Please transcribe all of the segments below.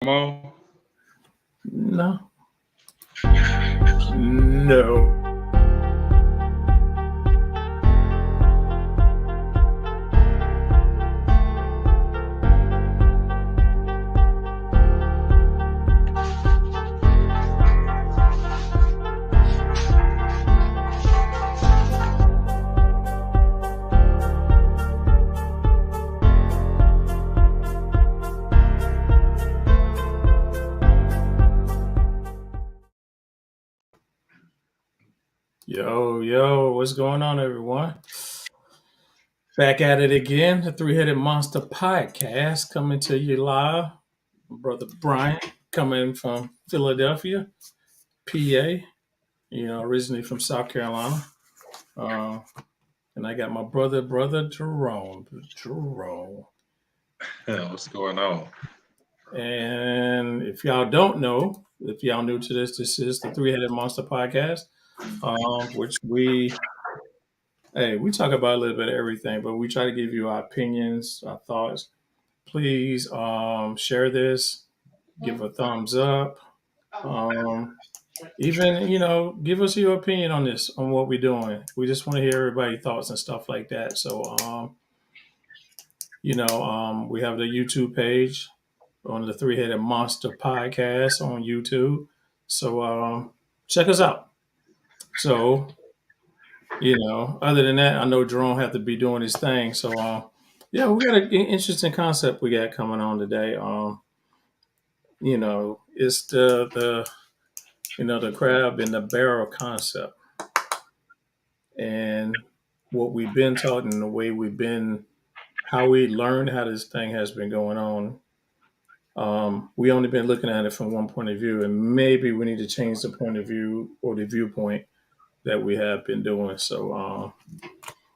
Come on. No. No. Yo, what's going on, everyone? Back at it again, the Three Headed Monster podcast coming to you live. My brother Brian coming from Philadelphia, PA, originally from South Carolina. Uh, and I got my brother Jerome. Jerome. What's going on? And if y'all don't know, if y'all new to this is the Three Headed Monster podcast, which we talk about a little bit of everything, but we try to give you our opinions, our thoughts. Please share this, give a thumbs up. Um, Even, give us your opinion on this, on what we're doing. We just want to hear everybody's thoughts and stuff like that. So, we have the YouTube page on the Three Headed Monster podcast on YouTube. So, check us out. So, other than that, I know Jerome have to be doing his thing. So, yeah, we got an interesting concept we got coming on today. It's the crab in the barrel concept, and what we've been taught and the way how we learned how this thing has been going on. We only been looking at it from one point of view, and maybe we need to change the point of view or the viewpoint that we have been doing. So,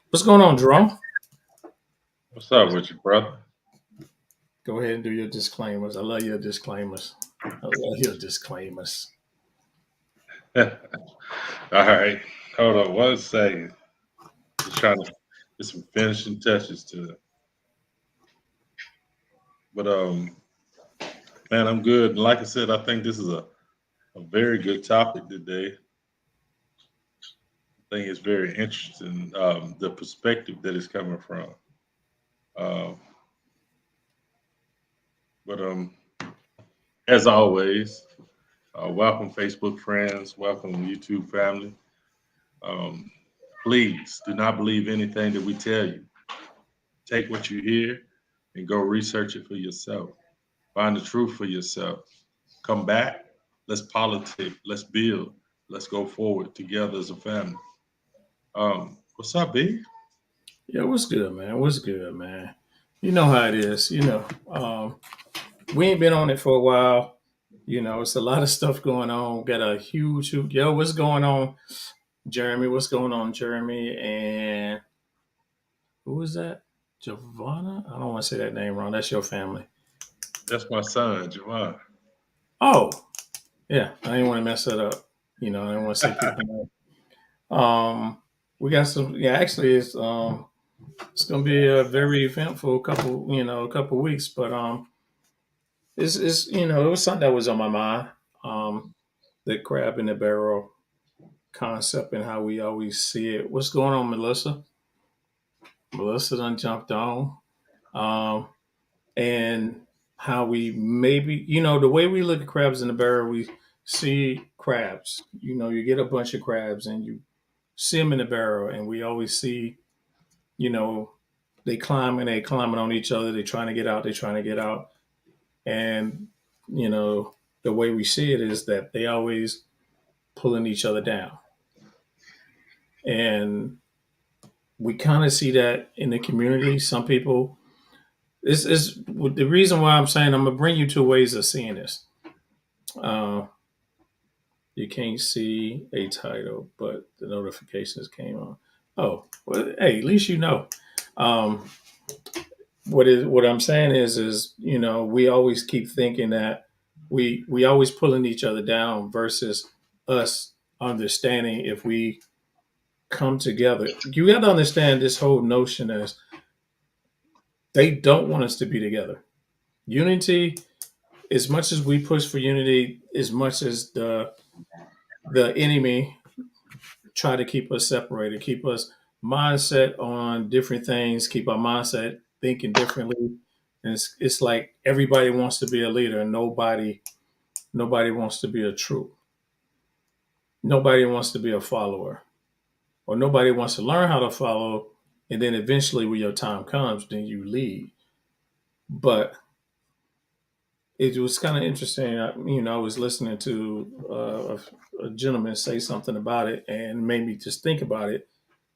what's going on, Jerome? What's up with you, brother? Go ahead and do your disclaimers. I love your disclaimers. I love your disclaimers. All right. Hold on one second. Just trying to get some finishing touches to it. But man, I'm good. And like I said, I think this is a very good topic today. I think it's very interesting, the perspective that it's coming from. Um, but as always, welcome Facebook friends, welcome YouTube family. Um, please do not believe anything that we tell you. Take what you hear and go research it for yourself. Find the truth for yourself. Come back. Let's politic. Let's build. Let's go forward together as a family. What's up, B? Yeah, what's good, man? What's good, man? You know how it is. We ain't been on it for a while. It's a lot of stuff going on. Got a huge, yo, what's going on, Jeremy? What's going on, Jeremy? And who is that? Giovanna? I don't want to say that name wrong. That's your family. That's my son, Javon. Oh, yeah. I didn't want to mess that up. I didn't want to say people name. We got some. Yeah, actually, it's gonna be a very eventful couple weeks. But it's it was something that was on my mind. Um, the crab in the barrel concept and how we always see it. What's going on, Melissa? Melissa done jumped on. Um, and how we maybe, the way we look at crabs in the barrel, we see crabs. You get a bunch of crabs and you see them in the barrel, and we always see, you know, they climbing on each other. They're trying to get out. They're trying to get out. And, you know, the way we see it is that they always pulling each other down. And we kind of see that in the community. Some people, this is the reason why I'm saying I'm gonna bring you two ways of seeing this. Uh, you can't see a title, but the notifications came on. Oh, well, hey, at least you know. Um, what I'm saying is we always keep thinking that we always pulling each other down versus us understanding if we come together. You got to understand this whole notion as they don't want us to be together. Unity as much as we push for unity, as much as the enemy try to keep us separated, keep us mindset on different things, keep our mindset thinking differently. And it's like everybody wants to be a leader, and nobody wants to be a troop. Nobody wants to be a follower, or nobody wants to learn how to follow. And then eventually, when your time comes, then you lead. But it was kind of interesting. I was listening to a gentleman say something about it, and made me just think about it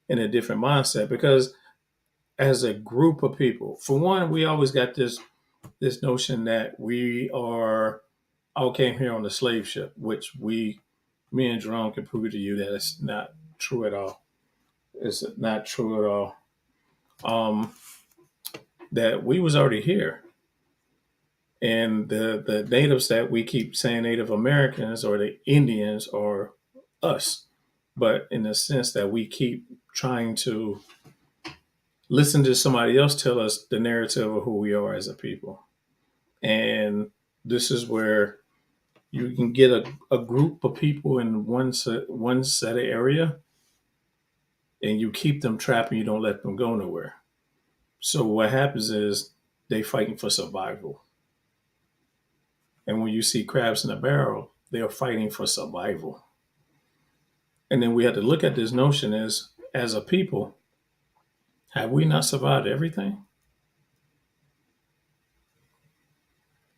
in a different mindset. Because as a group of people, for one, we always got this notion that we are all came here on the slave ship, which me and Jerome can prove to you that it's not true at all. It's not true at all. Um, that we was already here, and the natives that we keep saying Native Americans or the Indians or us, but in the sense that we keep trying to listen to somebody else tell us the narrative of who we are as a people. And this is where you can get a group of people in one set of area, and you keep them trapped and you don't let them go nowhere. So what happens is they fighting for survival. And when you see crabs in a barrel, they are fighting for survival. And then we have to look at this notion as a people, have we not survived everything?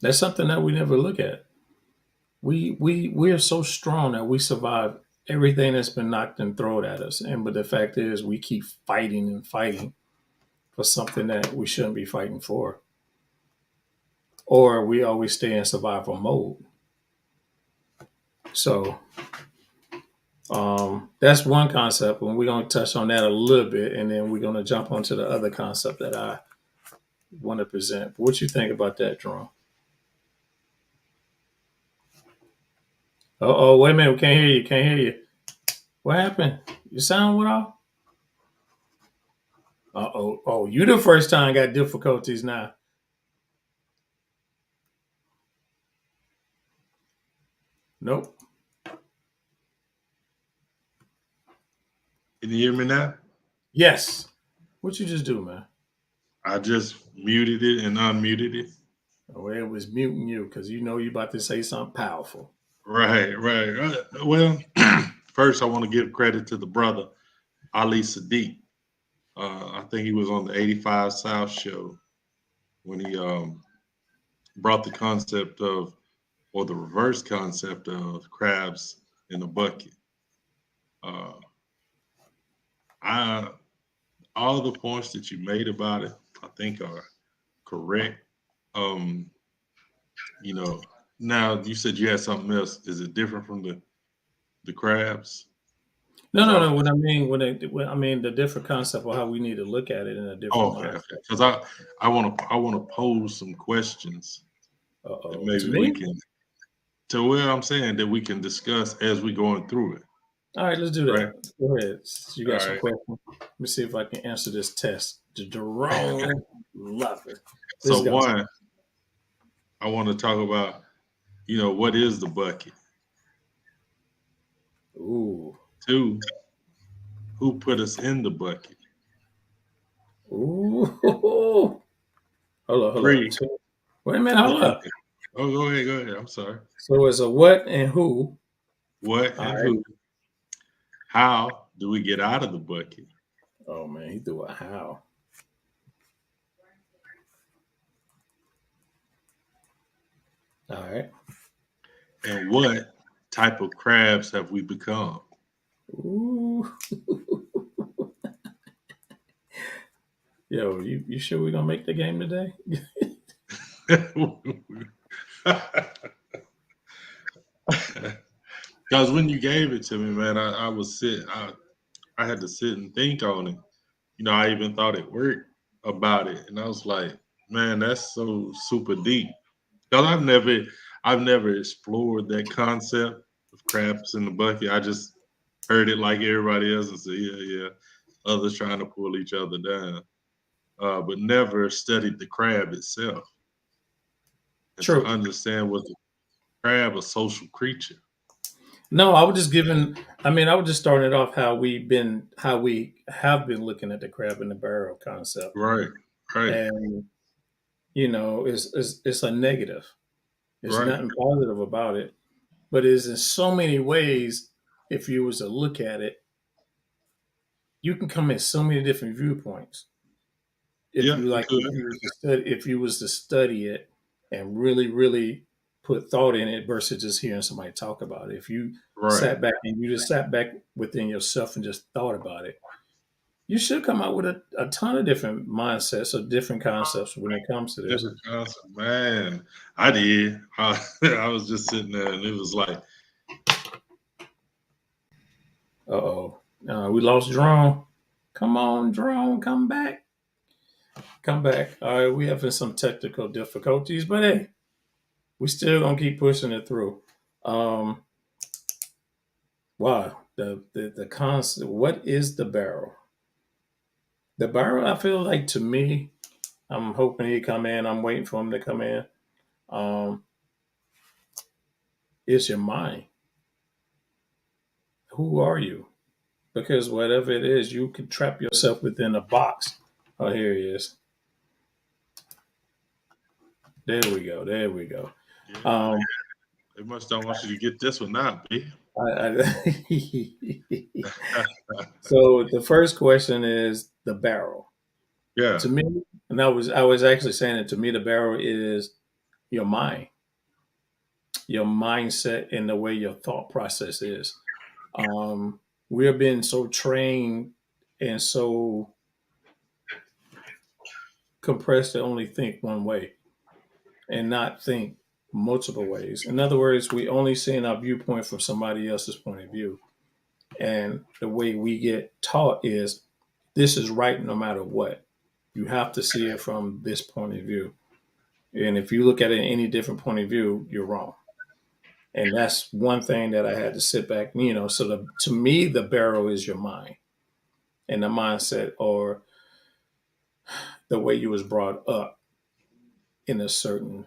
That's something that we never look at. We are so strong that we survive everything that's been knocked and thrown at us. And but the fact is we keep fighting and fighting for something that we shouldn't be fighting for. Or we always stay in survival mode. So that's one concept, and we're going to touch on that a little bit, and then we're going to jump onto the other concept that I want to present. What you think about that, Jerome? Oh, wait a minute, we can't hear you. Can't hear you. What happened? Your sound went off. Oh, you the first time got difficulties now. Nope. Can you hear me now? Yes. What you just do, man? I just muted it and unmuted it. Oh, it was muting you because you know you about to say something powerful. Right. Well, first I want to give credit to the brother Ali Sadiq. I think he was on the 85 South show when he brought the concept of, or the reverse concept of, crabs in a bucket. Uh, I all the points that you made about it, I think are correct. Um, you know, now you said you had something else. Is it different from the crabs? No, Because no, I no. When I mean the different concept of how we need to look at it in a different okay. mindset. Because I want to pose some questions that To maybe we me? can, to where I'm saying that we can discuss as we going through it. All right, let's do Right. that. Go ahead. You All got some right. questions. Let me see if I can answer this test. Jerome love it. Let's So go. one, I want to talk about, what is the bucket? Ooh. Two, who put us in the bucket? Ooh. Hold up, hold up. Three, Wait a minute, hold up. oh, go ahead, go ahead. I'm sorry. So it's a what and who. What All and right. who? How do we get out of the bucket? Oh man, he threw a how. All right. And what type of crabs have we become? Ooh. Yo, you sure we gonna make the game today? Because when you gave it to me, man, I had to sit and think on it. I even thought it worked about it, and I was like, man, that's so super deep. Because I've never explored that concept of crabs in the bucket. I just heard it like everybody else and said, yeah, others trying to pull each other down, but never studied the crab itself. and to True. understand was the crab a social creature. No, I was just giving. I mean, I was just starting it off how we have been looking at the crab in the barrel concept, Right, right, and it's a negative. There's right. nothing positive about it, but it is in so many ways. If you was to look at it, you can come at so many different viewpoints. If Yeah, you you like, could. if you was to study it and really put thought in it versus just hearing somebody talk about it. If you Right. sat back and you just sat back within yourself and just thought about it, you should come out with a ton of different mindsets or different concepts when it comes to this. Different concept, man. I did. I was just sitting there, and it was like, Uh-oh. We lost Drone. Come on, Drone, come back. Come back. All right, we having some technical difficulties, but hey, we still gonna keep pushing it through. Um, wow, the concept. What is the barrel? The barrel, I feel like to me, I'm hoping he come in. I'm waiting for him to come in. Um, is your mind. Who are you? Because whatever it is, you can trap yourself within a box. Oh, here he is. There we go. There we go. yeah, Um, they must don't want you to get this one now, B. so the first question is the barrel. Yeah, To me, and I was actually saying it to me, the barrel is your mind, your mindset, and the way your thought process is. We are being so trained and so compressed to only think one way and not think multiple ways. In other words, we only seeing our viewpoint from somebody else's point of view. And the way we get taught is this is right no matter what. You have to see it from this point of view. And if you look at it in any different point of view, you're wrong. And that's one thing that I had to sit back, so to me, the barrel is your mind and the mindset or the way you was brought up in a certain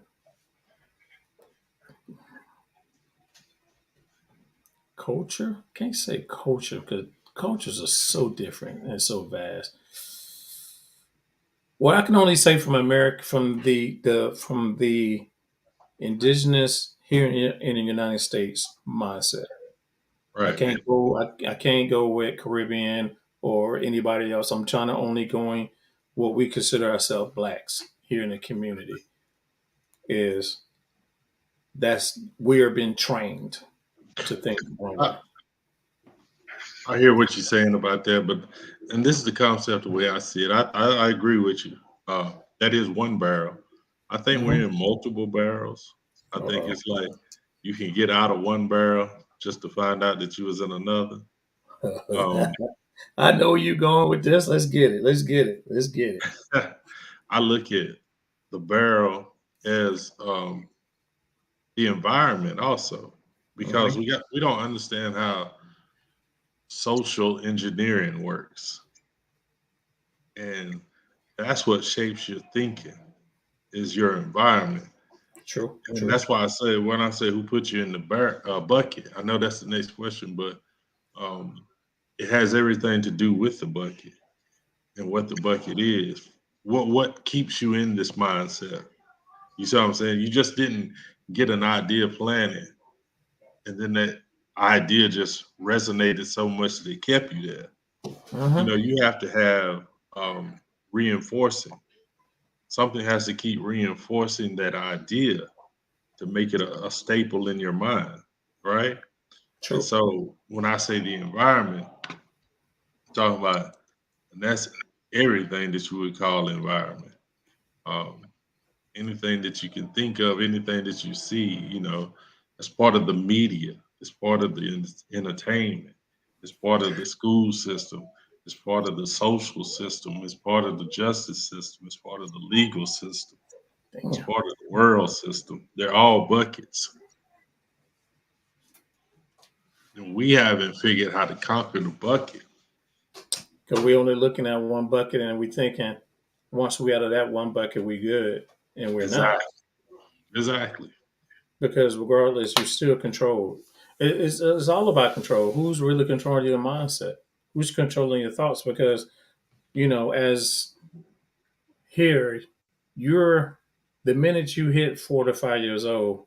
culture. Can't say culture because cultures are so different and so vast. Well, I can only say from America, from the indigenous here in the United States mindset. I right. can't go. I can't go with Caribbean or anybody else. I'm trying to only going what we consider ourselves blacks here in the community. Is that's we are being trained to think one way. I, I hear what you're saying about that, but and this is the concept the way I see it. I agree with you. That is one barrel. I think Hmm. we're in multiple barrels. I think Uh-oh. it's like you can get out of one barrel just to find out that you was in another. Um, I know you going with this. Let's get it. Let's get it. Let's get it. I look at the barrel as the environment also because Hmm. we don't understand how social engineering works, and that's what shapes your thinking is your environment. True. And True. that's why I say when I say who put you in the bucket, I know that's the next question, but um, it has everything to do with the bucket and what the bucket is. What keeps you in this mindset? You see what I'm saying? You just didn't get an idea planning, and then that idea just resonated so much that it kept you there. You know, Hmm. you have to have reinforcing. Something has to keep reinforcing that idea to make it a staple in your mind, right? And True. so when I say the environment, I'm talking about, and that's everything that you would call environment. Um, Anything that you can think of, anything that you see, as part of the media, it's part of the entertainment, it's part of the school system, it's part of the social system, it's part of the justice system, it's part of the legal system, it's Damn. part of the world system. They're all buckets. And we haven't figured how to conquer the bucket. Because we only looking at one bucket and we thinking once we out of that one bucket we good, and we're not. Exactly. Exactly. because regardless, you're still controlled. It's all about control. Who's really controlling your mindset? Who's controlling your thoughts? Because as here, you're the minute you hit 4 to 5 years old,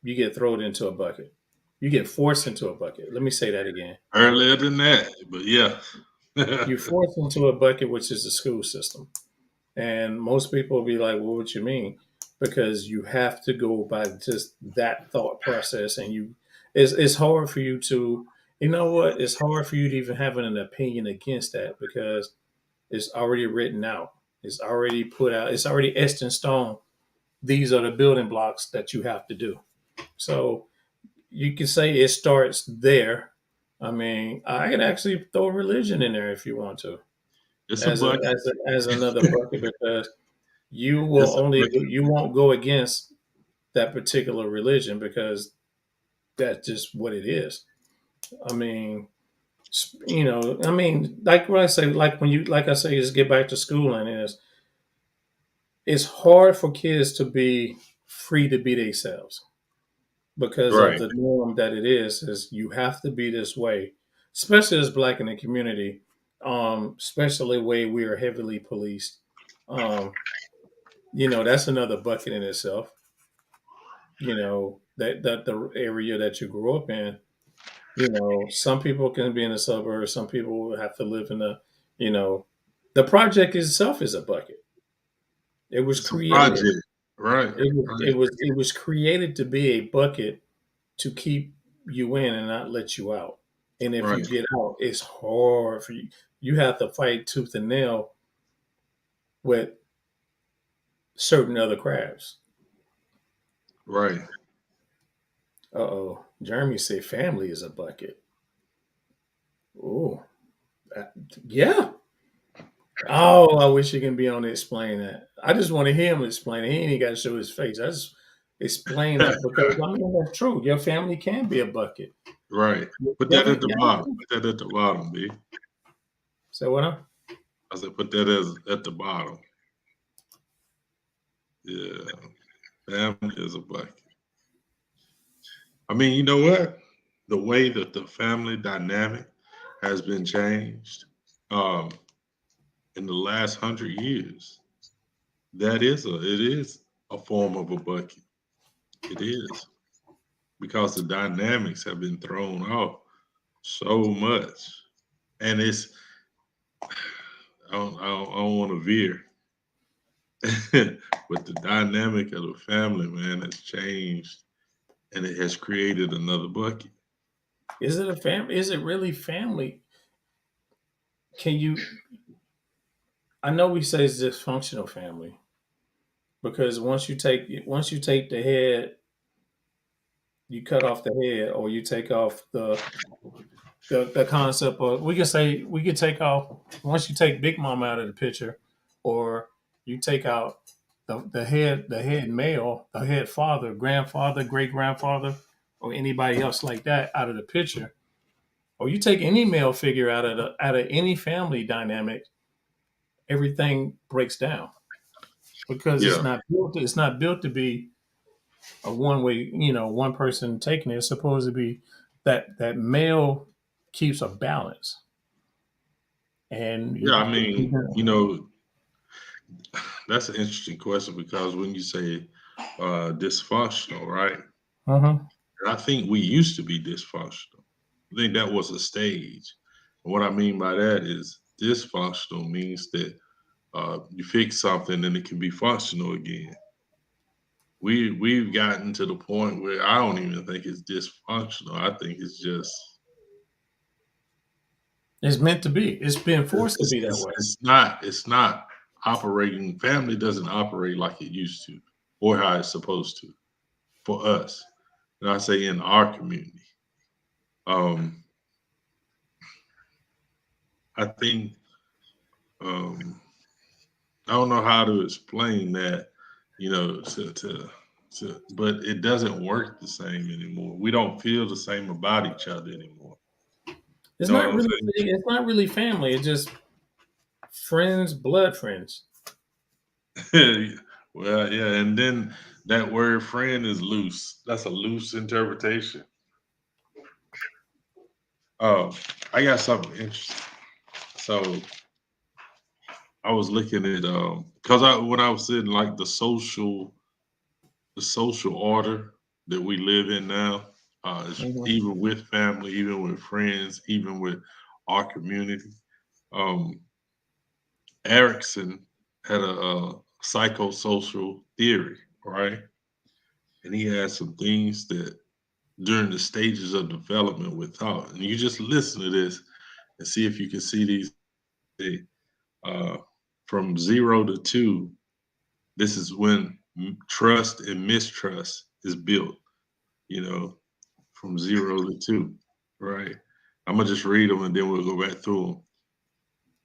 you get thrown into a bucket. You get forced into a bucket. Let me say that again. Earlier than that, but yeah. You're forced into a bucket, which is the school system. And most people will be like, well, what you mean? Because you have to go by just that thought process. And it's hard for you to, you know what? It's hard for you to even have an opinion against that because it's already written out. It's already put out. It's already etched in stone. These are the building blocks that you have to do. So you can say it starts there. I mean, I could actually throw religion in there if you want to, It's a bucket. as another bucket because It's a bucket. you won't go against that particular religion because that's just what it is. I mean, like what I say, like I say, just get back to schooling is it's hard for kids to be free to be themselves because of Right. the norm that it is you have to be this way, especially as black in the community, especially the way we are heavily policed. Um, that's another bucket in itself. That the area that you grew up in. Some people can be in the suburbs. Some people have to live in you know, the project itself is a bucket. It was It's a created. project. Right. Right. It was created to be a bucket to keep you in and not let you out. And if you Right. get out, it's hard for you. You have to fight tooth and nail with certain other crabs. Right. Uh-oh. Jeremy said family is a bucket. Oh, yeah. Oh, I wish he can be on to explain that. I just want to hear him explain it. He ain't got to show his face. I just explain that because I mean that's true. Your family can be a bucket. Right. Put that at the bottom. Put that at the bottom, B. So what? I said put that as at the bottom. Yeah. Family is a bucket. I mean, you know what? The way that the family dynamic has been changed um, in the last 100 years. It is a form of a bucket. It is because the dynamics have been thrown off so much, and I don't want to veer, but the dynamic of the family, man, has changed, and it has created another bucket. Is it a family? Is it really family? Can you? I know we say it's dysfunctional family because once you take the head, you cut off the head, or you take off the concept of we could take off once you take Big Mom out of the picture, or you take out the head male, the head father, grandfather, great grandfather, or anybody else like that out of the picture, or you take any male figure out of any family dynamic, everything breaks down because Yeah, it's not built to be a one way, one person taking it. It's supposed to be that male keeps a balance. And yeah. I mean, that's an interesting question because when you say dysfunctional, right? uh-huh. And I think we used to be dysfunctional. I think that was a stage. And what I mean by that is dysfunctional means that you fix something and it can be functional again. We've gotten to the point where I don't even think it's dysfunctional. I think it's just It's meant to be. It's been forced to be that way. it's not operating. Family doesn't operate like it used to, or how it's supposed to for us. And I say in our community. Um, I think um, I don't know how to explain that, but it doesn't work the same anymore. We don't feel the same about each other anymore. You know what I'm saying? It's not really family. It's just friends, blood friends. Well, yeah, and then That word friend is loose. That's a loose interpretation. Oh, I got something interesting. So I was looking at because I when I was saying like the social order that we live in now, Mhm. even with family, even with friends, even with our community. Um, Erickson had a psychosocial theory, right? And he had some things that during the stages of development with thought. And you just listen to this and see if you can see these. Uh, from 0 to 2, this is when trust and mistrust is built, you know, from 0 to 2, right? I'm gonna just read them and then we'll go back through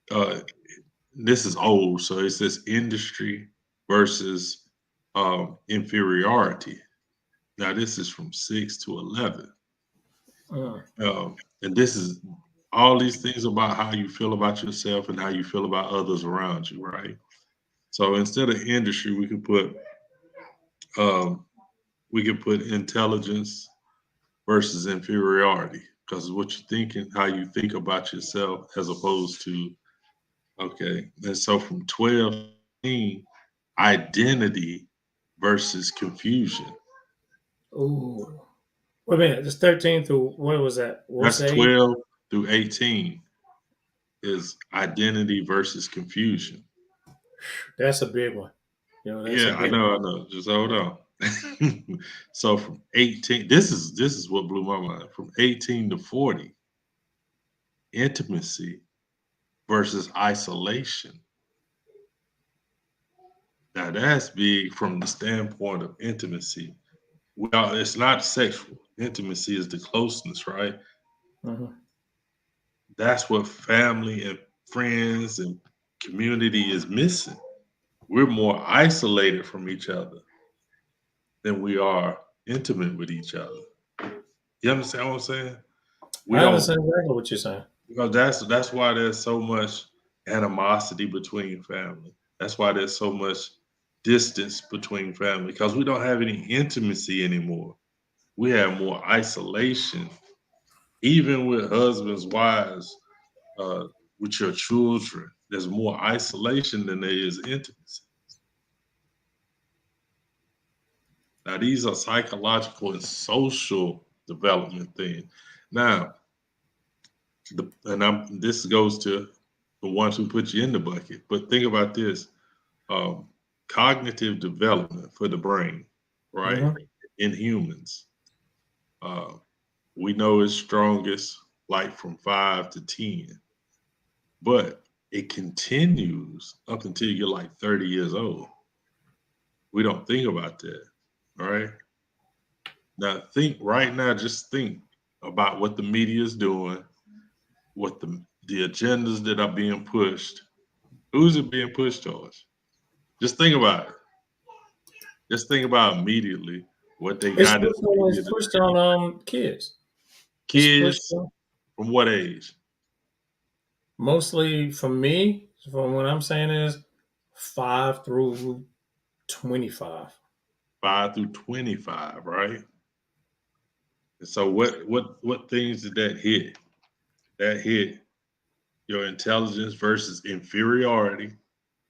them. This is old, so it says industry versus inferiority. Now this is from 6 to 11, Mm. and this is all these things about how you feel about yourself and how you feel about others around you, right? So instead of industry, um, we could put intelligence versus inferiority because what you're thinking, how you think about yourself, as opposed to okay. And so from 12, identity versus confusion. Ooh. Wait a minute. It's 13 through what was that? What's That's the age? 12 through 18 is identity versus confusion. That's a big one. That's a Yeah, I big know, I know. Just hold on. So from 18, this is what blew my mind. From 18 to 40, intimacy versus isolation. Now that's big from the standpoint of intimacy. Well, it's not sexual. Intimacy is the closeness, right? one. Mhm. That's what family and friends and community is missing. We're more isolated from each other than we are intimate with each other. You understand what I'm saying? We I don't understand exactly what you're saying. because that's why there's so much animosity between family. That's why there's so much distance between family because we don't have any intimacy anymore. We have more isolation, even with husbands, wives, uh, with your children. There's more isolation than there is intimacy. Now, these are psychological and social development things. Now, this goes to the ones who put you in the bucket. But think about this: um, cognitive development for the brain, right? Hmm. In humans, uh, we know it's strongest like from 5 to 10, but it continues up until you're like 30 years old. We don't think about that, all right? Now, think right now, just think about what the media is doing, what the agendas that are being pushed. Who's it being pushed towards? Just think about it. Just think about immediately what they It's got in pushed the on, media it's pushed on kids. It's pushed kids on from what age? mostly from me. From what I'm saying is 5 through 25. 5 through 25, right? And so what things did that hit? That hit your intelligence versus inferiority,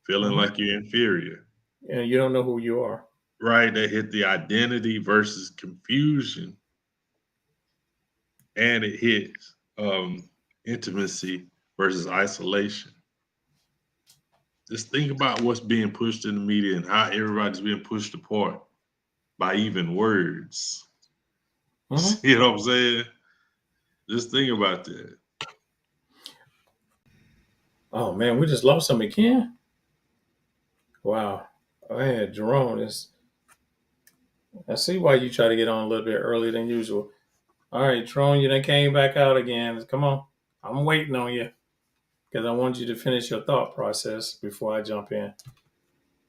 feeling Hmm. like you're inferior, And you don't know who you are. right? That hit the identity versus confusion, and it hits intimacy versus isolation. Just think about what's being pushed in the media and how everybody's being pushed apart by even words. Hmm. You know what I'm saying? Just think about that. Oh man, we just lost him again. Wow. Man, Jerome is. I see why you try to get on a little bit earlier than usual. All right, Jerome, you done came back out again. Come on, I'm waiting on you because I want you to finish your thought process before I jump in.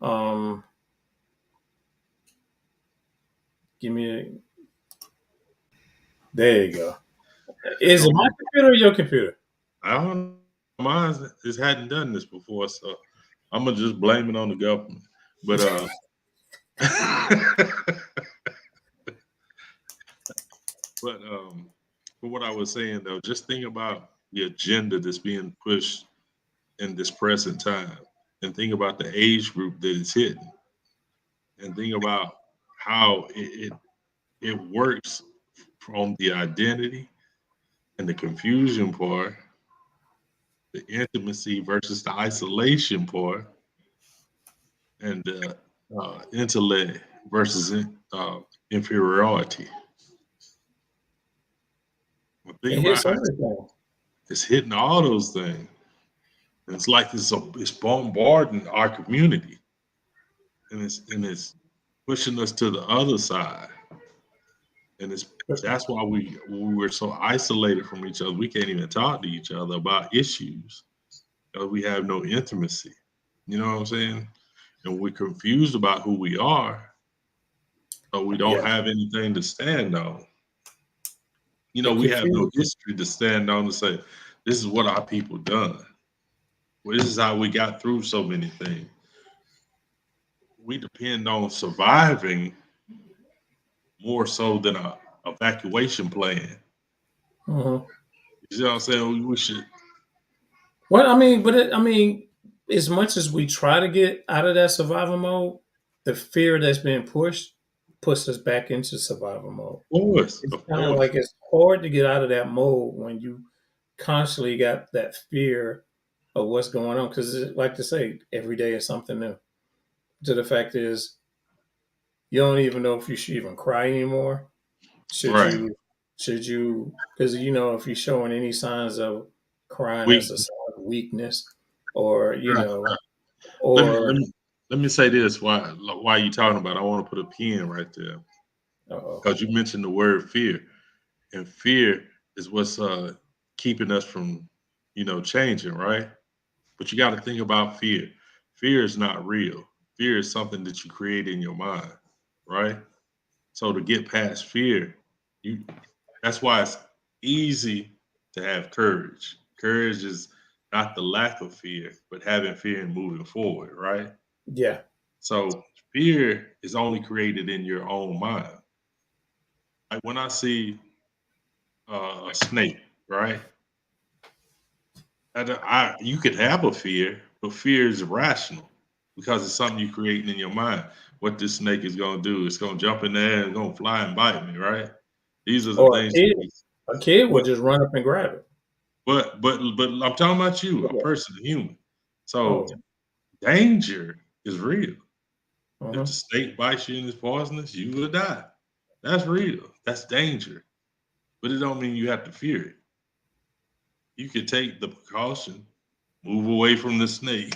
Um, give me. There you go. Is it my computer or your computer? I don't know. Mine just hadn't done this before, so I'm gonna just blame it on the government. But But for what I was saying though, just think about the agenda that's being pushed in this present time, and think about the age group that it's hitting, and think about how it works from the identity and the confusion part, the intimacy versus the isolation part, and the intellect versus inferiority. It Think about hits how everything. it's hitting all those things. And it's like it's bombarding our community, and it's pushing us to the other side. And that's why we were so isolated from each other. We can't even talk to each other about issues because we have no intimacy. You know what I'm saying? And we're confused about who we are, but we don't Yeah, have anything to stand on. the We have no confusion. history to stand on to say, this is what our people done. Well, this is how we got through so many things. We depend on surviving more so than a evacuation plan. Mhm. You see what I'm saying? We should. Well, I mean, I mean, as much as we try to get out of that survival mode, the fear that's being pushed puts us back into survival mode. It's Of kind of course, like it's hard to get out of that mode when you constantly got that fear of what's going on. Because, like to say, every day is something new. So the fact is, you don't even know if you should even cry anymore. Should right. you? Should you? Because if you're showing any signs of crying, that's We a sign of weakness, or right. Let me let or me let me say this. Why you talking about? I want to put a pin right there uh, because you mentioned the word fear, and fear is what's keeping us from changing, right? But you got to think about fear. Fear is not real. Fear is something that you create in your mind, right? So to get past fear, you that's why it's easy to have courage. Courage is not the lack of fear, but having fear and moving forward, right? yeah, So fear is only created in your own mind. Like when I see a snake, right? You could have a fear, but fear is irrational because it's something you're creating in your mind. What this snake is going to do? It's going to jump in there and going to fly and bite me, right? These are the or things. a kid will But just run up and grab it. but I'm talking about you, a Yeah. person, a human. So Oh, danger is real. If the uh-huh. snake bites you and is poisonous, you will die. That's real. That's danger. But it don't mean you have to fear it. You could take the precaution, move away from the snake.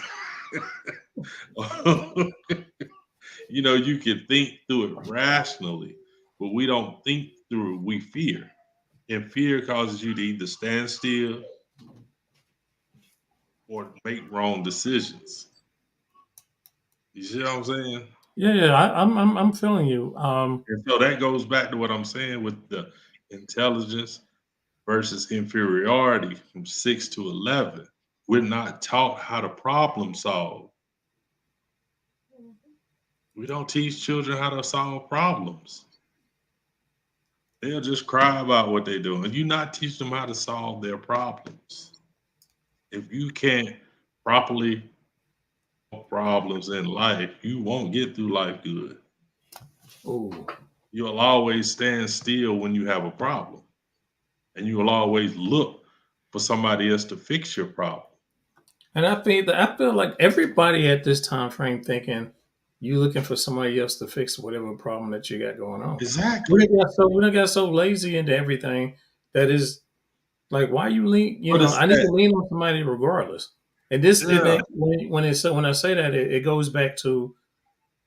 You can think through it rationally, but we don't think through it. We fear. And fear causes you to either stand still or make wrong decisions. You see what I'm saying? Yeah. I'm feeling you. And so that goes back to what I'm saying with the intelligence versus inferiority from 6 to 11. We're not taught how to problem solve. We don't teach children how to solve problems. They'll just cry about what they're doing. You not teach them how to solve their problems. If you can't properly solve problems in life, you won't get through life good. Ooh, You'll always stand still when you have a problem, and you will always look for somebody else to fix your problem. and I feel like everybody at this time frame thinking you looking for somebody else to fix whatever problem that you got going on. Exactly. We done got so lazy into everything that is like, why you lean? But it's I need to that, lean on somebody regardless. And this, yeah, when I say that, it goes back to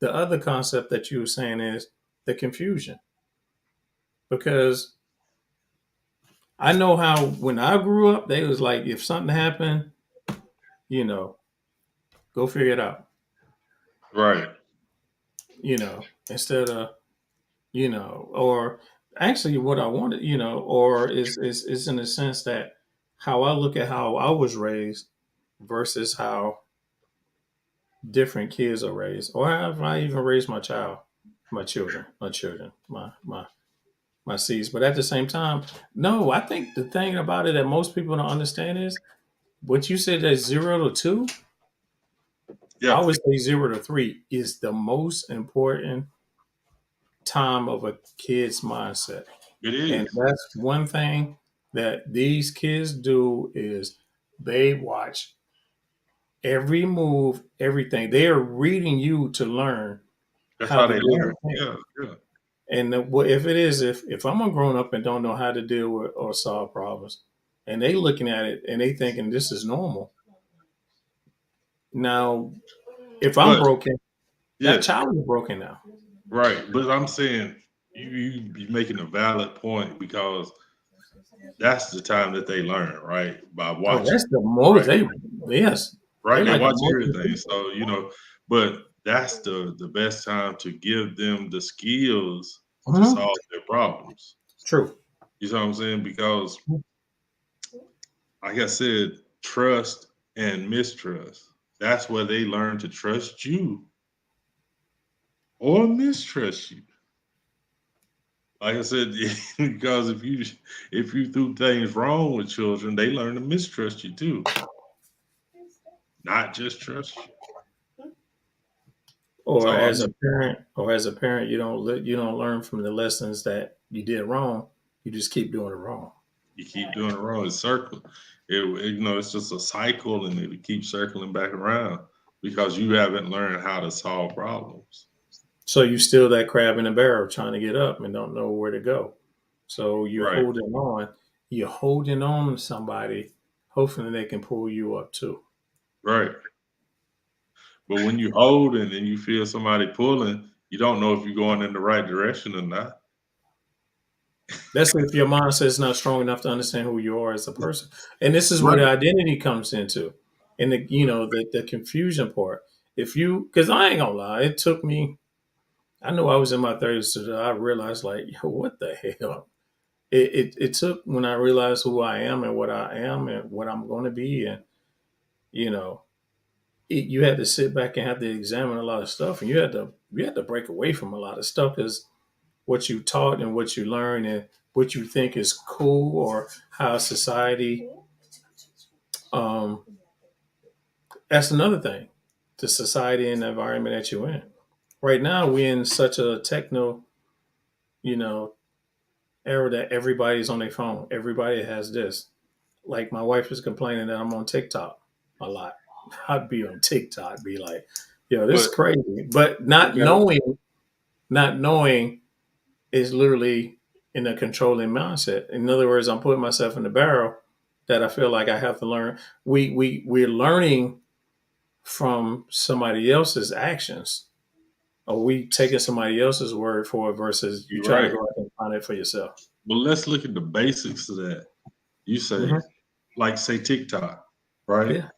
the other concept that you were saying is the confusion. Because I know how when I grew up, they was like, if something happened, you know, go figure it out. right. Instead of or actually what I wanted, or is in the sense that how I look at how I was raised versus how different kids are raised, or have I even raised my children, my seeds. But at the same time, no, I think the thing about it that most people don't understand is what you said that 0 to 2. I Yeah, would say 0 to 3 is the most important time of a kid's mindset. it And is. that's one thing that these kids do is they watch every move, everything. They are reading you to learn That's how how to they deal learn. with things. Yeah, yeah. And if it is, if I'm a grown up and don't know how to deal with or solve problems, and they looking at it and they thinking this is normal. Now, if I'm But broken, that yes, child is broken now. right. But I'm saying you making a valid point because that's the time that they learn, right? By Oh, watching, that's the most right? they yes. They Right. They like a watch monkey. everything. So, but that's the best time to give them the skills to Mhm. solve their problems. True. You know what I'm saying? Because like I said, trust and mistrust. That's where they learn to trust you or mistrust you. Like I said, because if you do things wrong with children, they learn to mistrust you too, not just trust you. Or So as a parent, you don't learn from the lessons that you did wrong. You just keep doing it wrong. you keep doing it wrong. It's circle. It's just a cycle, and it keeps circling back around because you haven't learned how to solve problems. So you still that crab in the barrel trying to get up and don't know where to go. So Right, you're holding on to somebody, hoping they can pull you up too. right. But when you hold it and you feel somebody pulling, you don't know if you're going in the right direction or not. That's if your mindset is not strong enough to understand who you are as a person. And this is where the Right. identity comes into. And the confusion part. If you because I ain't gonna lie, it took me I know I was in my 30s so I realized like, yo, what the hell? It took when I realized who I am and what I am and what I'm gonna be and you know, you had to sit back and have to examine a lot of stuff and you had to break away from a lot of stuff because what you taught and what you learned and what you think is cool or how society um that's another thing, the society and the environment that you're in right now. We're in such a techno you know era that everybody's on their phone, everybody has this. Like my wife is complaining that I'm on TikTok a lot. I'd be on TikTok be like, yo, this is But crazy, but okay. not knowing is literally in a controlling mindset. In other words, I'm putting myself in the barrel that I feel like I have to learn. We're learning from somebody else's actions. Or we taking somebody else's word for it versus you You're trying to right. go out and find it for yourself. But let's look at the basics of that. You say, Hmm. like, say TikTok, right? Yeah,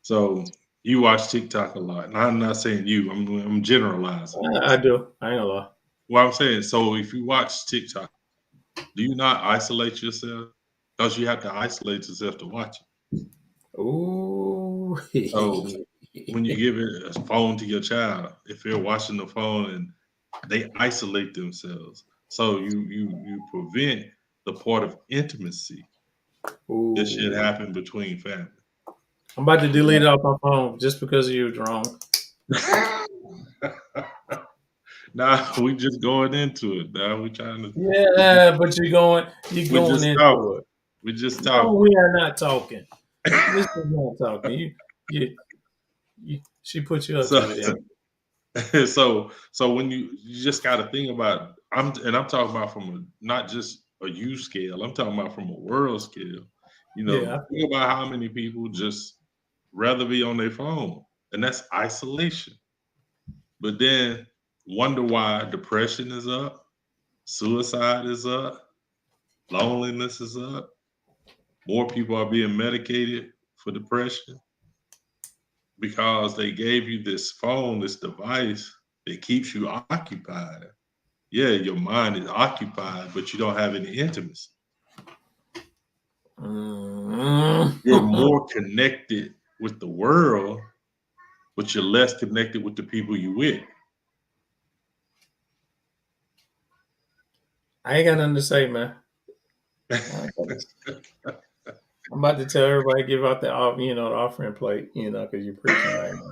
So you watch TikTok a lot, and I'm not saying you. I'm generalizing. I do. I ain't gonna lie. Well, I'm saying, so if you watch TikTok, do you not isolate yourself? Because you have to isolate yourself to watch it. Ooh. So when you give it a phone to your child, if they're watching the phone and they isolate themselves, so you prevent the part of intimacy that should Ooh. happen between family. I'm about to delete it off my phone just because of you, Jerome. Nah, we just going into it. Now we trying to. We just, Yeah, but you're we going just into talking. it. We just No, talking. we are not talking. This is not talking. You, she put you up So to it. Then. so when you just got to think about. I'm talking about from not just a U scale. I'm talking about from a world scale. Yeah, Think about how many people just rather be on their phone, and that's isolation. But then wonder why depression is up, suicide is up, loneliness is up. More people are being medicated for depression because they gave you this phone, this device that keeps you occupied. Yeah, your mind is occupied, but you don't have any intimacy. You're mm. more connected with the world but you're less connected with the people you with. I ain't got nothing to say, man. I'm about to tell everybody give out the the offering plate, because you're preaching right now.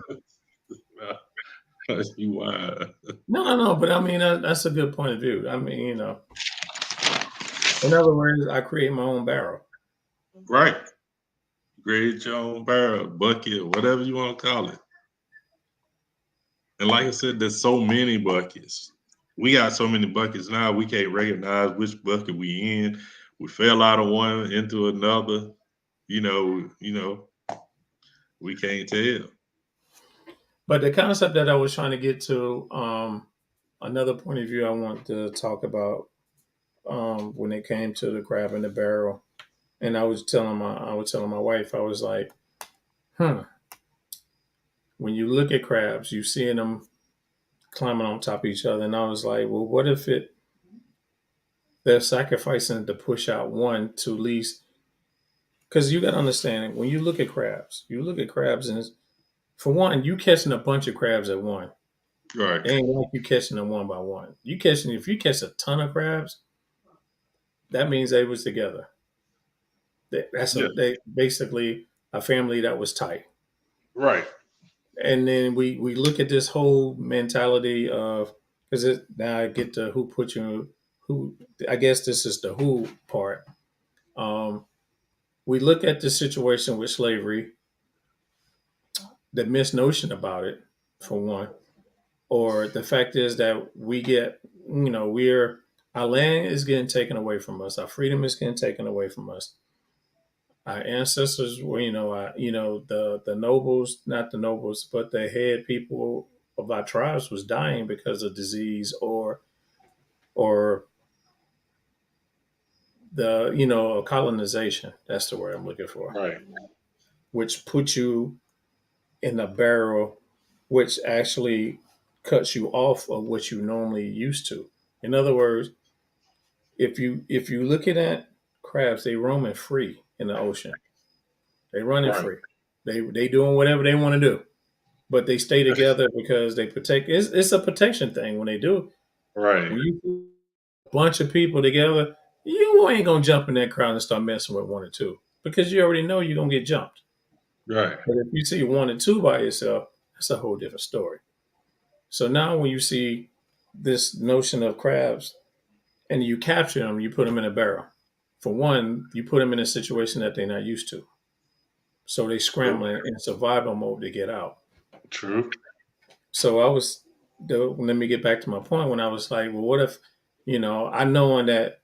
You No, but I mean that's a good point of view. I mean, in other words, I create my own barrel. Right. Create your own barrel, bucket, whatever you want to call it. And like I said, there's so many buckets. We got so many buckets now, we can't recognize which bucket we in. We fell out of one into another. We can't tell. But the concept that I was trying to get to, another point of view I want to talk about, when it came to the crab in the barrel, and I was telling my wife, I was like, when you look at crabs, you seeing them climbing on top of each other, and I was like, well, what if they're sacrificing to push out one to at least, because you got to understand, when you look at crabs, and for one, you catching a bunch of crabs at one. Right. It ain't like you catching them one by one. If you catch a ton of crabs, that means they was together. They basically a family that was tight. Right. And then we look at this whole mentality of, because now I get to who. I guess this is the who part. We look at the situation with slavery, the misnotion about it, for one, or the fact is that our land is getting taken away from us, our freedom is getting taken away from us. Our ancestors were, the nobles, not the nobles, but the head people of our tribes was dying because of disease or the colonization. That's the word I'm looking for. Right. Which puts you in a barrel, which actually cuts you off of what you normally used to. In other words, if you looking at crabs, they roaming free in the ocean. They running free. They doing whatever they want to do, but they stay together because they protect. It's a protection thing when they do. Right. When you put a bunch of people together, you ain't gonna jump in that crowd and start messing with one or two because you already know you're gonna get jumped. Right. But if you see one or two by yourself, that's a whole different story. So now when you see this notion of crabs and you capture them, you put them in a barrel. For one, you put them in a situation that they're not used to. So they scrambling in survival mode to get out. True. So let me get back to my point when I was like, well, what if, I knowing that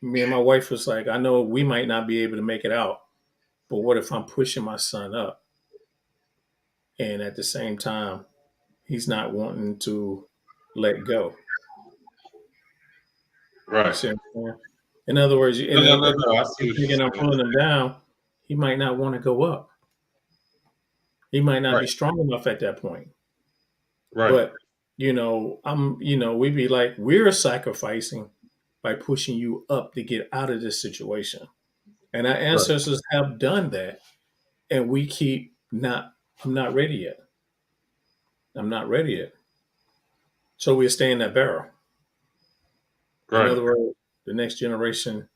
me and my wife was like, I know we might not be able to make it out, but what if I'm pushing my son up? And at the same time, he's not wanting to let go. Right. In other words, I see thinking I'm pulling him down, he might not want to go up. He might not be strong enough at that point. Right. But we be like, we're sacrificing by pushing you up to get out of this situation. And our ancestors have done that. And we keep I'm not ready yet. I'm not ready yet. So we stay in that barrel. Right. In other words, the next generation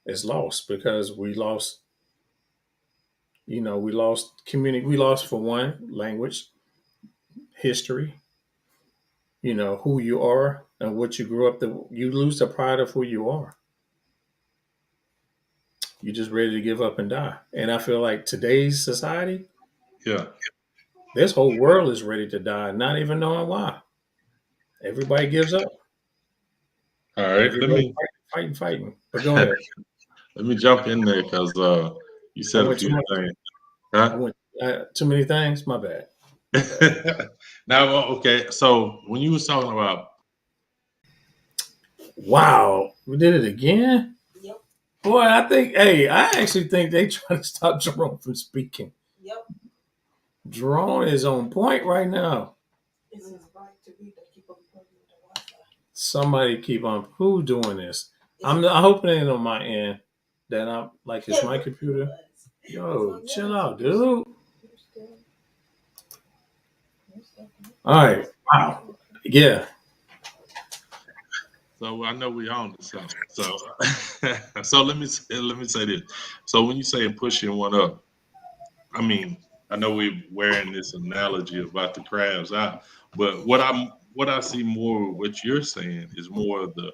is lost because we lost community. We lost, for one, language, history, who you are and what you grew up to. You lose the pride of who you are. You're just ready to give up and die. And I feel like today's society, this whole world is ready to die, not even knowing why. Everybody gives up. All right. Fighting. But go ahead. Let me jump in there because you said a few things. Huh? Too many things? My bad. Now, okay. So when you was talking about, wow, we did it again. Yep. Boy, I actually think they try to stop Jerome from speaking. Yep. Jerome is on point right now. It's his right to be to keep on plugging the Wi-Fi. Somebody keep on. Who doing this? I hope it ain't on my end. That I'm like, it's my computer. Yo, chill out, dude. All right. Wow. Yeah. So I know we on to something. So so let me say this. So when you say pushing one up, I mean, I know we're wearing this analogy about the crabs out, but what I see more of what you're saying is more of the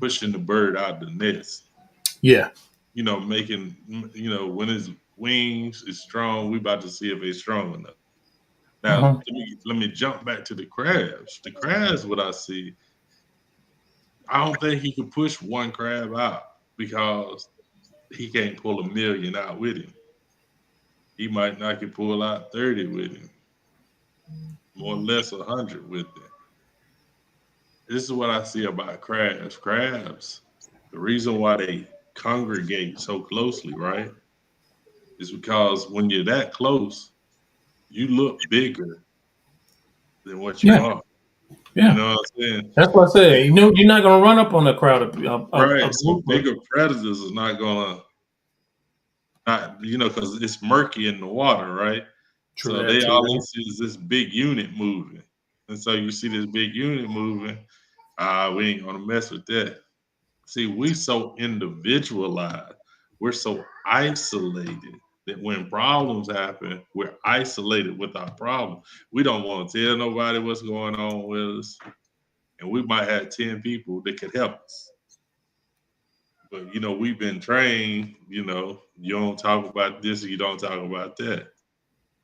pushing the bird out the nest. Yeah. You know, making when his wings is strong, we about to see if it's strong enough. Now Uh-huh. let me jump back to the crabs. The crabs, what I see, I don't think he could push one crab out because he can't pull a million out with him. He might not can pull out 30 with him, more or less 100 with him. This is what I see about crabs. Crabs, the reason why they congregate so closely, right, is because when you're that close, you look bigger than what you Yeah. are. You Yeah. know what I'm saying? That's what I said. You know, you're not gonna run up on a crowd of a Right. So group of bigger predators is not gonna not because it's murky in the water, right? true So that, they true all they that. see is this big unit moving. And so you see this big unit moving, we ain't gonna mess with that. See, we so individualized, we're so isolated that when problems happen, we're isolated with our problem. We don't want to tell nobody what's going on with us. And we might have 10 people that could help us. But we've been trained, you don't talk about this or you don't talk about that.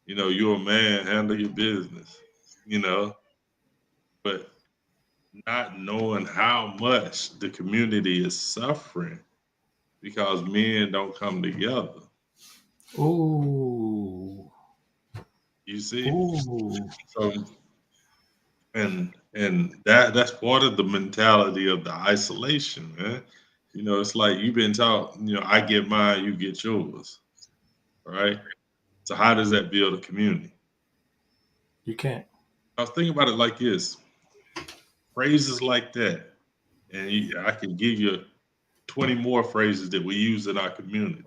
You're a man, handle your business, you know, but not knowing how much the community is suffering because men don't come together. Ooh. You see? Ooh. So and that's part of the mentality of the isolation, man. It's like you've been taught, I get mine, you get yours, right? So how does that build a community? You can't. I was thinking about it like this: phrases like that, and I can give you 20 more phrases that we use in our community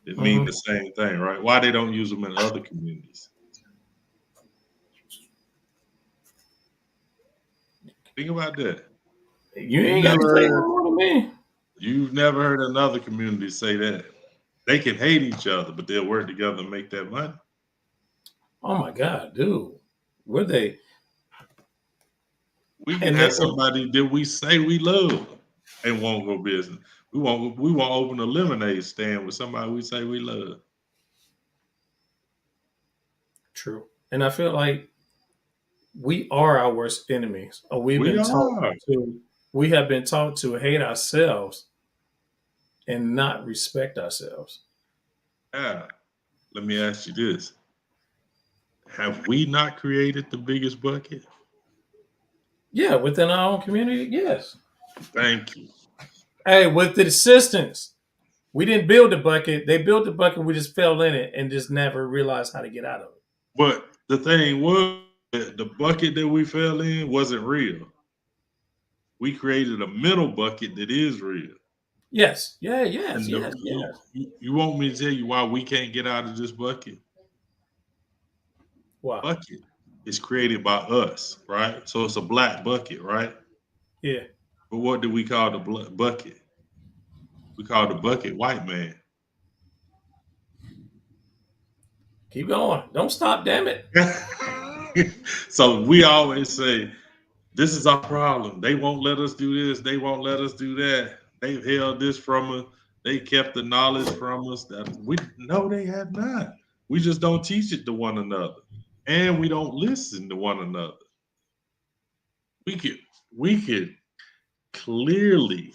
that mean Hmm. the same thing, right? Why they don't use them in other communities? Think about that. You You've ain't got to never say no heard more to me. you've never heard another community say that. They can hate each other, but they'll work together and make that money. Oh my God, dude. Would they? We can And have then, somebody that we say we love and won't go business. We won't open a lemonade stand with somebody we say we love. true. And I feel like we are our worst enemies. Or We are. we have been taught to hate ourselves and not respect ourselves. Yeah. Let me ask you this. Have we not created the biggest bucket? Yeah, within our own community, yes. Thank you. Hey, with the assistance, we didn't build the bucket. They built the bucket. We just fell in it and just never realized how to get out of it. But the thing was, that the bucket that we fell in wasn't real. We created a middle bucket that is real. Yes. Yeah. Yes. And Yes. Yes. you want me to tell you why we can't get out of this bucket? Wow. Bucket is created by us, right? So it's a black bucket, right? Yeah. But what do we call the bucket? We call the bucket white man. Keep going. Don't stop. Damn it. So we always say, this is our problem. They won't let us do this. They won't let us do that. They've held this from us. They kept the knowledge from us. That we no, they have not. We just don't teach it to one another, and we don't listen to one another. We could we could clearly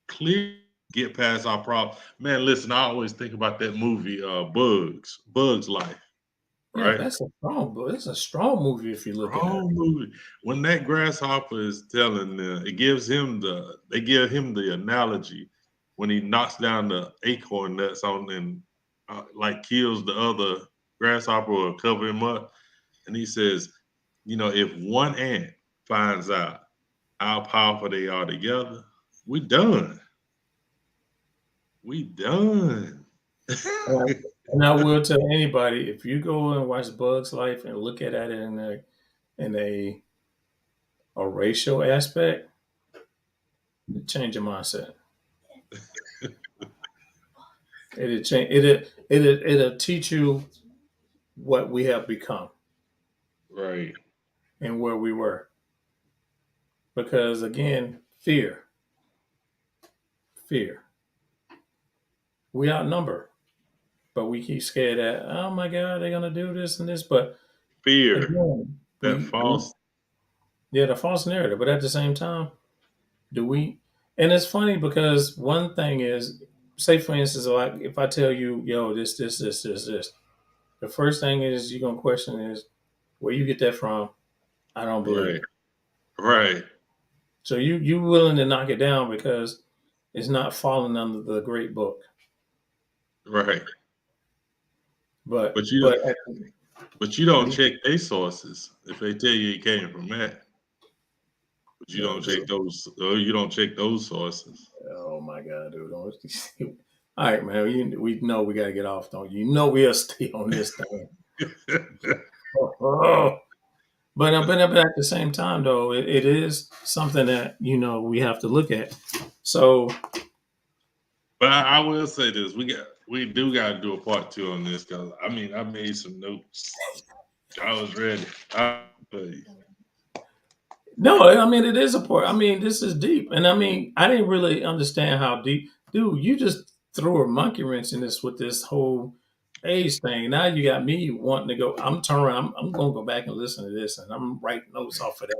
clearly get past our problem. Man, listen, I always think about that movie, Bugs Life, Yeah, right? that's a strong. It's a strong movie if you look at it. Wrong movie. When that grasshopper is telling, they give him the analogy when he knocks down the acorn nuts on and like kills the other grasshopper or cover him up, and he says, if one ant finds out how powerful they are together, we done. We done. Yeah. And I will tell anybody, if you go and watch Bugs Life and look at it in a racial aspect, change your mindset. It'll change. It'll teach you what we have become Right. and where we were. Because again, fear. We outnumber, but we keep scared that, oh my God, they're gonna do this and this. But Fear, again, that we false. yeah, the false narrative. But at the same time, do we? And it's funny because one thing is, say for instance, like if I tell you, yo, this, the first thing is you're gonna question is where you get that from. I don't believe Right. it. Right. So you willing to knock it down because it's not falling under the great book. Right. But But you but but you don't check their sources if they tell you it came from that. But you no, don't check dude. those. You don't check those sources. Oh my God, dude. Don't, all right, man. We know we gotta get off, don't you? You know we'll stay on this thing. Oh. But at the same time, though, it is something that we have to look at. So But I will say this: we do got to do a part two on this because I mean I made some notes. I was ready. I'll tell you. no, I mean it is a part. I mean this is deep, and I mean I didn't really understand how deep, dude. You just threw a monkey wrench in this with this whole age thing. Now you got me wanting to go. I'm turning around. I'm going to go back and listen to this, and I'm writing notes off of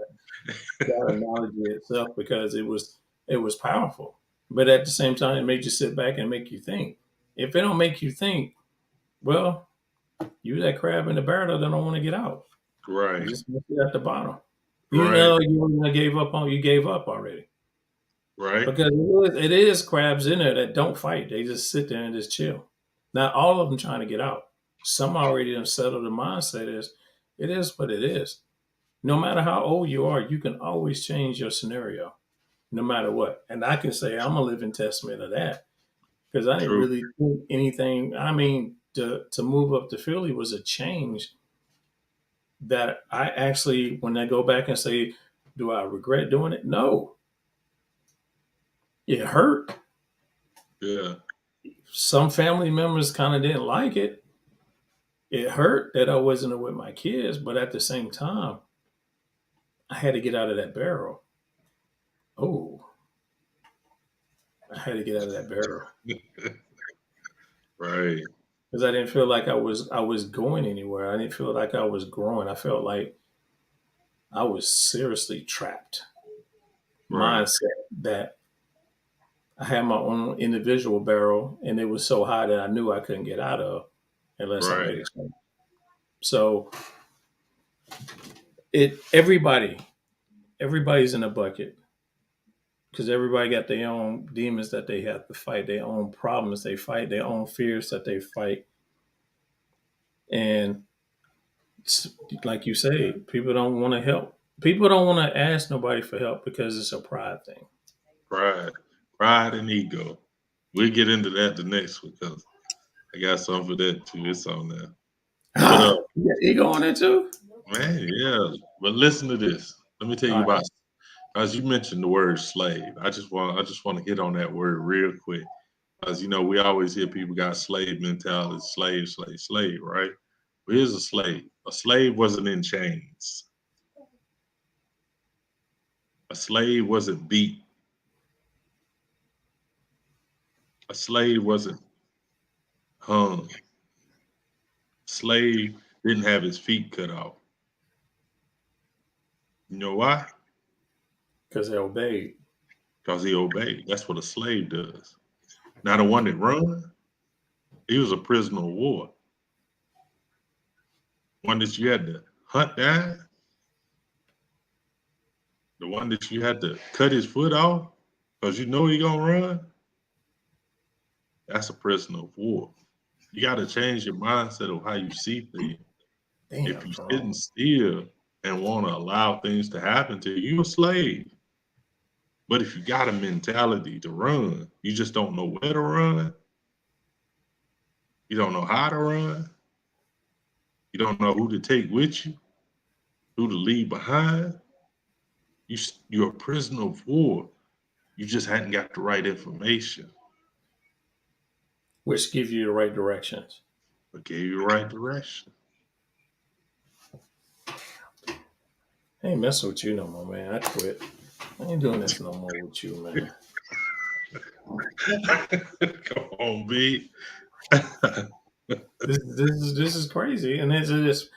that analogy itself because it was powerful. But at the same time, it made you sit back and make you think. If it don't make you think, well, you that crab in the barrel that don't want to get out. You Right. just want to sit at the bottom. You Right. know you gave up on you gave up already. Right. Because it is crabs in there that don't fight. They just sit there and just chill. Not all of them trying to get out. Some already have settled the mindset is it is what it is. No matter how old you are, you can always change your scenario, no matter what. And I can say I'm a living testament of that because I didn't True. really think anything. I mean, to move up to Philly was a change that I actually, when I go back and say, do I regret doing it? No, it hurt. Yeah. Some family members kind of didn't like it. It hurt that I wasn't with my kids, but at the same time, I had to get out of that barrel. Oh, I had to get out of that barrel Right. because I didn't feel like I was going anywhere. I didn't feel like I was growing. I felt like I was seriously trapped. Right. Mindset that I had my own individual barrel, and it was so high that I knew I couldn't get out of unless I Right. made a change. So everybody's in a bucket because everybody got their own demons that they have to fight, their own problems they fight, their own fears that they fight, and like you say, people don't want to help. People don't want to ask nobody for help because it's a pride thing. Pride. Pride and ego. We'll get into that the next one because I got something for that too. It's on there. But Yeah, ego on it too. man, yeah. But listen to this. Let me tell All you right. about as you mentioned the word slave. I just want to hit on that word real quick. As you know, we always hear people got slave mentality, slave, right? But here's a slave. A slave wasn't in chains. A slave wasn't beat. A slave wasn't hung. Slave didn't have his feet cut off. You know why? Because they obeyed. Because he obeyed. That's what a slave does. Now the one that run, he was a prisoner of war. One that you had to hunt down, the one that you had to cut his foot off because you know he gonna run, that's a prisoner of war. You got to change your mindset of how you see things. If Damn, you sitting Jerome. still and want to allow things to happen to you, you're a slave. But if you got a mentality to run, you just don't know where to run, You don't know how to run. You don't know who to take with you, who to leave behind. You're a prisoner of war. You just hadn't got the right information, which give you the right directions. but gave you the right direction. I ain't messing with you no more, man. I quit. I ain't doing this no more with you, man. Come on, B. This is crazy, and it's just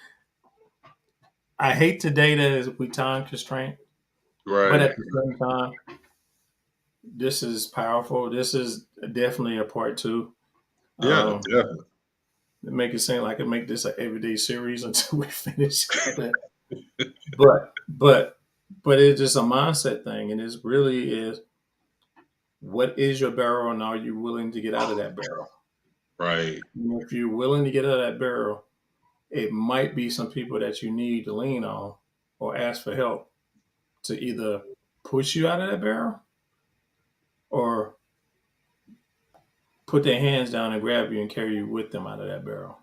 I hate today that we time constraint, but Right. at the same time, this is powerful. This is definitely a part two. Yeah, Um, definitely. make it seem like I make this an everyday series until we finish. But it's just a mindset thing, and it really is. What is your barrel, and are you willing to get out of that barrel? Right. And if you're willing to get out of that barrel, it might be some people that you need to lean on or ask for help to either push you out of that barrel or put their hands down and grab you and carry you with them out of that barrel.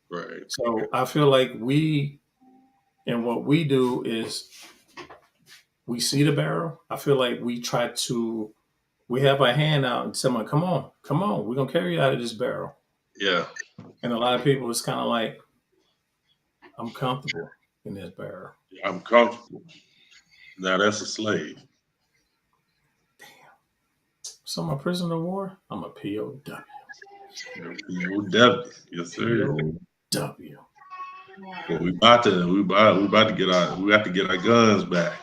Right. So I feel like what we do is we see the barrel. I feel like we have our hand out and someone, come on, we're going to carry you out of this barrel. Yeah. And a lot of people, it's kind of like, I'm comfortable in this barrel. I'm comfortable. Now that's a slave. So I'm a prisoner of war. I'm a POW. You definitely. Yes, sir. POW. But we about to get our guns back.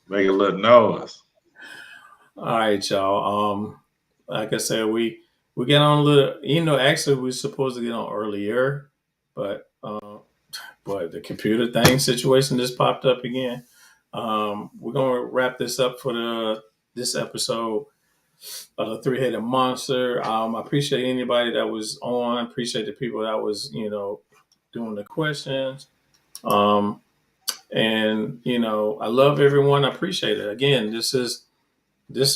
Make a little noise. All right, y'all. Like I said, we get on a little. Actually, we are supposed to get on earlier, but the computer thing situation just popped up again. We're gonna wrap this up for this episode of the Three-Headed Monster. I appreciate anybody that was on. Appreciate the people that was doing the questions. And I love everyone. I appreciate it. Again, this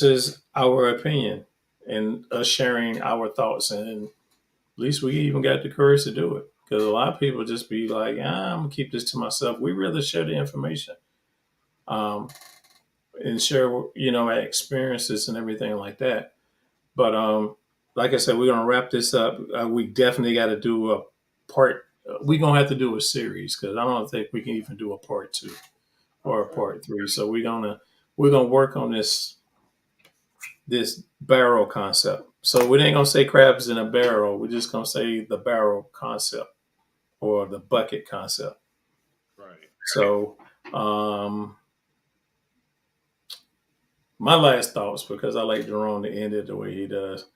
is our opinion and us sharing our thoughts, and at least we even got the courage to do it, because a lot of people just be like, I'm gonna keep this to myself. We rather share the information and share our experiences and everything like that. But like I said, we're gonna wrap this up. We definitely got to do a part. We're gonna have to do a series, because I don't think we can even do a part 2 or a part 3. So we're gonna work on this barrel concept. So we ain't gonna say crabs in a barrel. We're just gonna say the barrel concept or the bucket concept. Right. So my last thoughts, because I like Jerome to end it the way he does,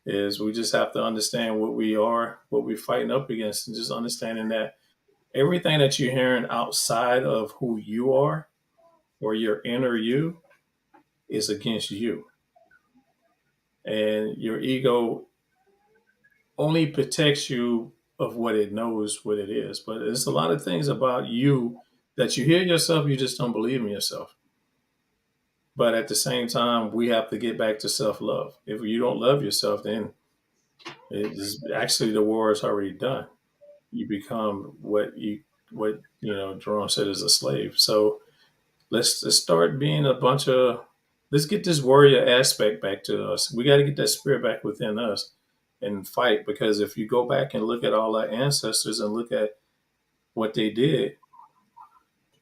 is we just have to understand what we're fighting up against, and just understanding that everything that you're hearing outside of who you are or your inner you is against you. And your ego only protects you of what it knows what it is. But there's a lot of things about you that you hear yourself, you just don't believe in yourself. But at the same time, we have to get back to self-love. If you don't love yourself, then it is actually the war is already done. You become what Jerome said, is a slave. So let's start being let's get this warrior aspect back to us. We got to get that spirit back within us and fight, because if you go back and look at all our ancestors and look at what they did,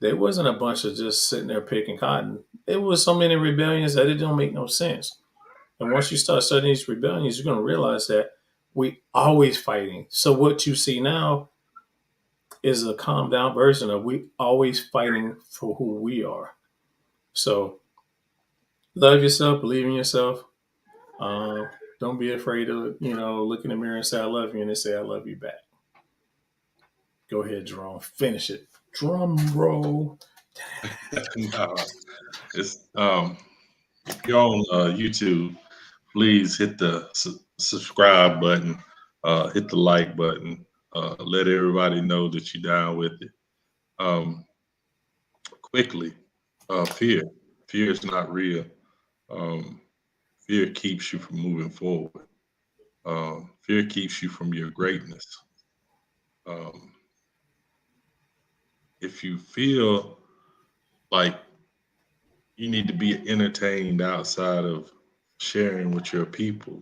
there wasn't a bunch of just sitting there picking cotton. There was so many rebellions that it don't make no sense. And once you start studying these rebellions, you're going to realize that we always fighting. So what you see now is a calmed down version of we always fighting for who we are. So love yourself, believe in yourself. Don't be afraid to, look in the mirror and say, I love you, and then say, I love you back. Go ahead, Jerome. Finish it. Drum roll. No, it's if you're on YouTube, please hit the subscribe button, hit the like button, let everybody know that you're down with it. Quickly, fear is not real. fear keeps you from moving forward. Fear keeps you from your greatness. Um, if you feel like you need to be entertained outside of sharing with your people,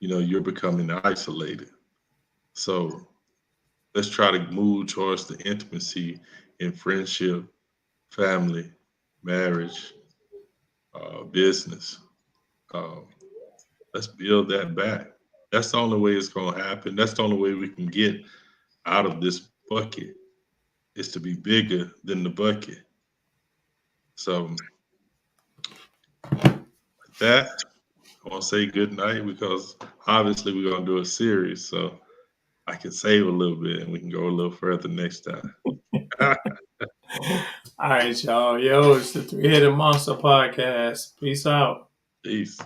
you're becoming isolated. So let's try to move towards the intimacy in friendship, family, marriage, business. Um, let's build that back. That's the only way it's going to happen. That's the only way we can get out of this bucket is to be bigger than the bucket. So with that, I want to say good night because obviously we're going to do a series. So I can save a little bit and we can go a little further next time. All right, y'all. Yo, it's the Three Headed Monster Podcast. Peace out. Peace.